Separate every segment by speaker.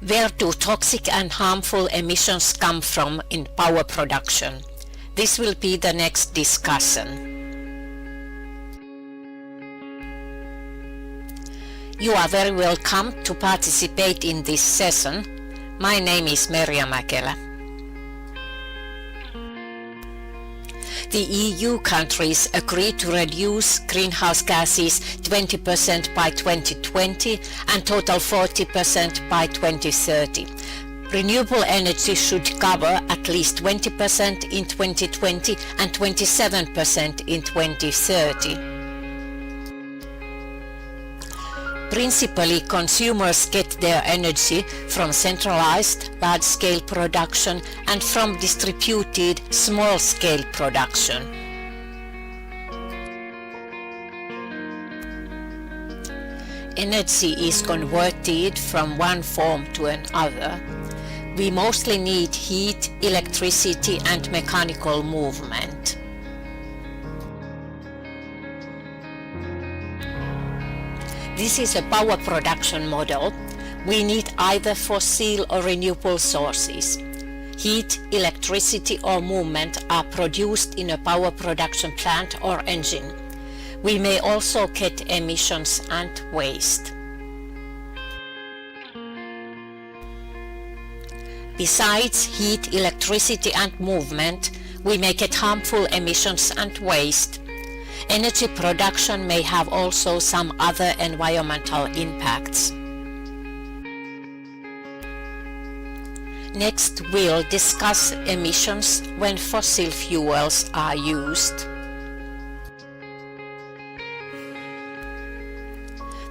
Speaker 1: Where do toxic and harmful emissions come from in power production? This will be the next discussion. You are very welcome to participate in this session. My name is Merja Mäkelä. The EU countries agreed to reduce greenhouse gases 20% by 2020 and total 40% by 2030. Renewable energy should cover at least 20% in 2020 and 27% in 2030. Principally, consumers get their energy from centralized large-scale production and from distributed small-scale production. Energy is converted from one form to another. We mostly need heat, electricity, and mechanical movement. This is a power production model. We need either fossil or renewable sources. Heat, electricity, or movement are produced in a power production plant or engine. We may also get emissions and waste. Besides heat, electricity, and movement, we may get harmful emissions and waste. Energy production may have also some other environmental impacts. Next, we'll discuss emissions when fossil fuels are used.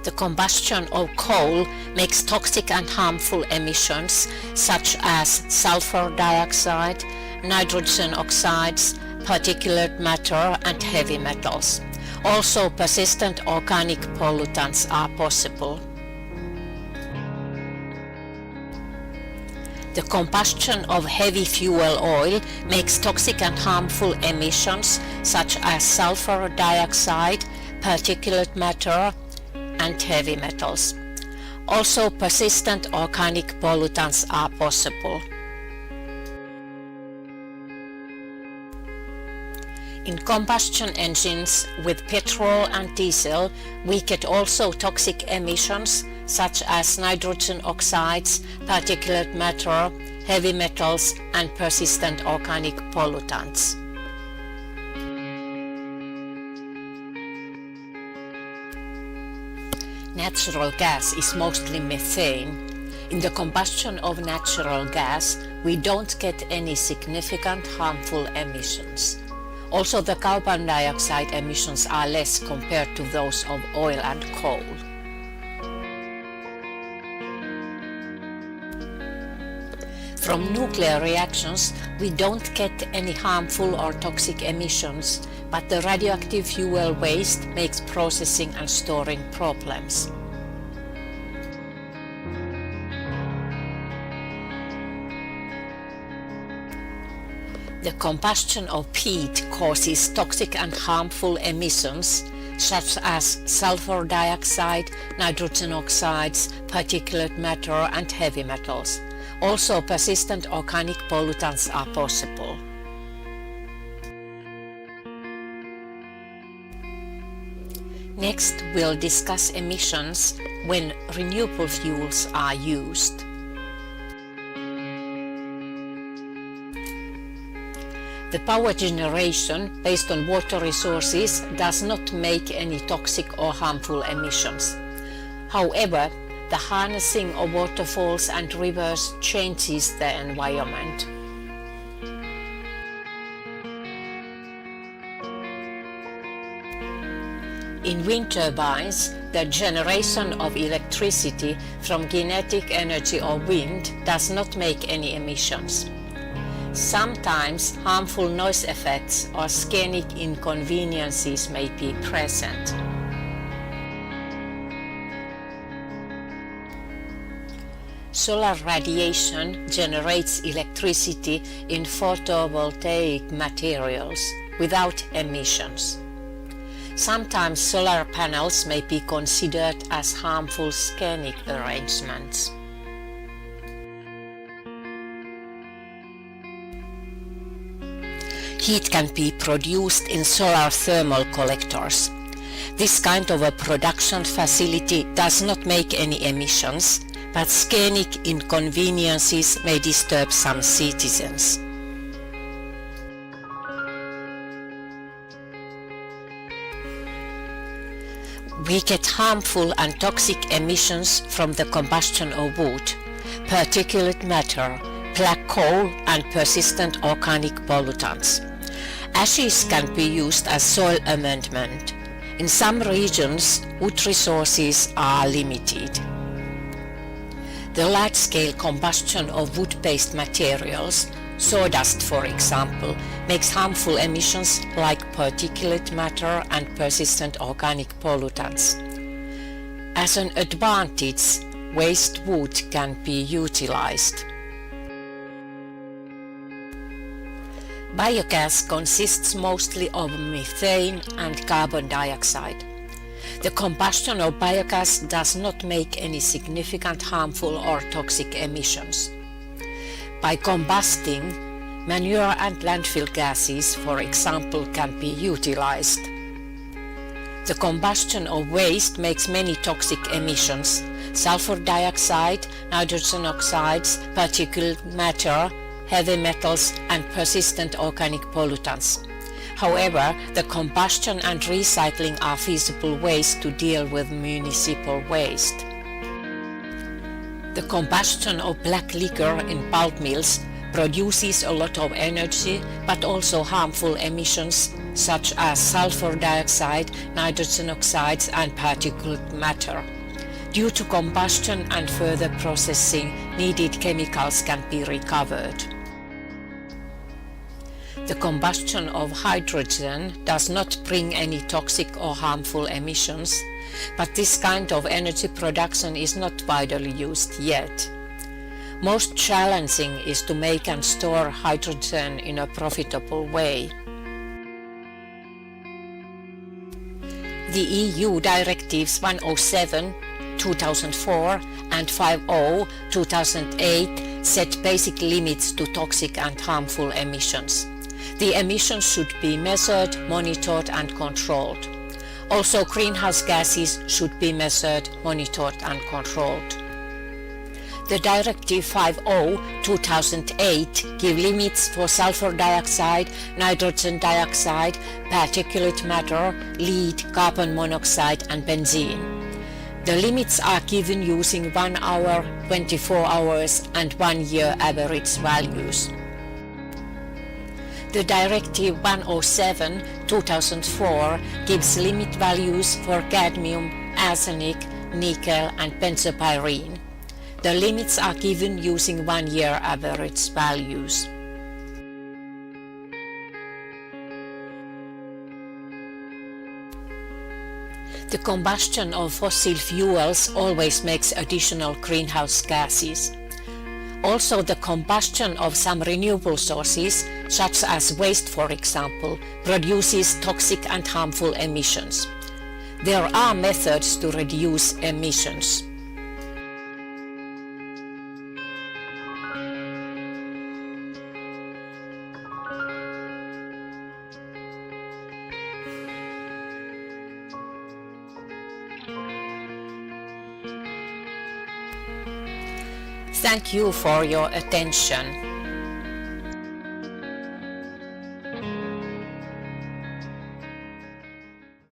Speaker 1: The combustion of coal makes toxic and harmful emissions such as sulfur dioxide, nitrogen oxides, particulate matter, and heavy metals. Also, persistent organic pollutants are possible. The combustion of heavy fuel oil makes toxic and harmful emissions such as sulfur dioxide, particulate matter, and heavy metals. Also, persistent organic pollutants are possible. In combustion engines with petrol and diesel, we get also toxic emissions such as nitrogen oxides, particulate matter, heavy metals, and persistent organic pollutants. Natural gas is mostly methane. In the combustion of natural gas, we don't get any significant harmful emissions. Also, the carbon dioxide emissions are less compared to those of oil and coal. From nuclear reactions, we don't get any harmful or toxic emissions, but the radioactive fuel waste makes processing and storing problems. The combustion of peat causes toxic and harmful emissions such as sulfur dioxide, nitrogen oxides, particulate matter, and heavy metals. Also, persistent organic pollutants are possible. Next, we'll discuss emissions when renewable fuels are used. The power generation based on water resources does not make any toxic or harmful emissions. However, the harnessing of waterfalls and rivers changes the environment. In wind turbines, the generation of electricity from kinetic energy of wind does not make any emissions. Sometimes harmful noise effects or scenic inconveniences may be present. Solar radiation generates electricity in photovoltaic materials without emissions. Sometimes solar panels may be considered as harmful scenic arrangements. Heat can be produced in solar thermal collectors. This kind of a production facility does not make any emissions, but scenic inconveniences may disturb some citizens. We get harmful and toxic emissions from the combustion of wood, particulate matter, black coal and persistent organic pollutants. Ashes can be used as soil amendment. In some regions, wood resources are limited. The large-scale combustion of wood-based materials, sawdust for example, makes harmful emissions like particulate matter and persistent organic pollutants. As an advantage, waste wood can be utilized. Biogas consists mostly of methane and carbon dioxide. The combustion of biogas does not make any significant harmful or toxic emissions. By combusting, manure and landfill gases, for example, can be utilized. The combustion of waste makes many toxic emissions: sulfur dioxide, nitrogen oxides, particulate matter, heavy metals and persistent organic pollutants. However, the combustion and recycling are feasible ways to deal with municipal waste. The combustion of black liquor in pulp mills produces a lot of energy but also harmful emissions such as sulfur dioxide, nitrogen oxides and particulate matter. Due to combustion and further processing, needed chemicals can be recovered. The combustion of hydrogen does not bring any toxic or harmful emissions, but this kind of energy production is not widely used yet. Most challenging is to make and store hydrogen in a profitable way. The EU Directives 107/2004 and 50/2008 set basic limits to toxic and harmful emissions. The emissions should be measured, monitored and controlled. Also, greenhouse gases should be measured, monitored and controlled. The Directive 50/2008 give limits for sulfur dioxide, nitrogen dioxide, particulate matter, lead, carbon monoxide and benzene. The limits are given using 1 hour, 24 hours and 1 year average values. The Directive 107/2004 gives limit values for cadmium, arsenic, nickel and benzopyrene. The limits are given using 1 year average values. The combustion of fossil fuels always makes additional greenhouse gases. Also, the combustion of some renewable sources, such as waste for example, produces toxic and harmful emissions. There are methods to reduce emissions. Thank you for your attention.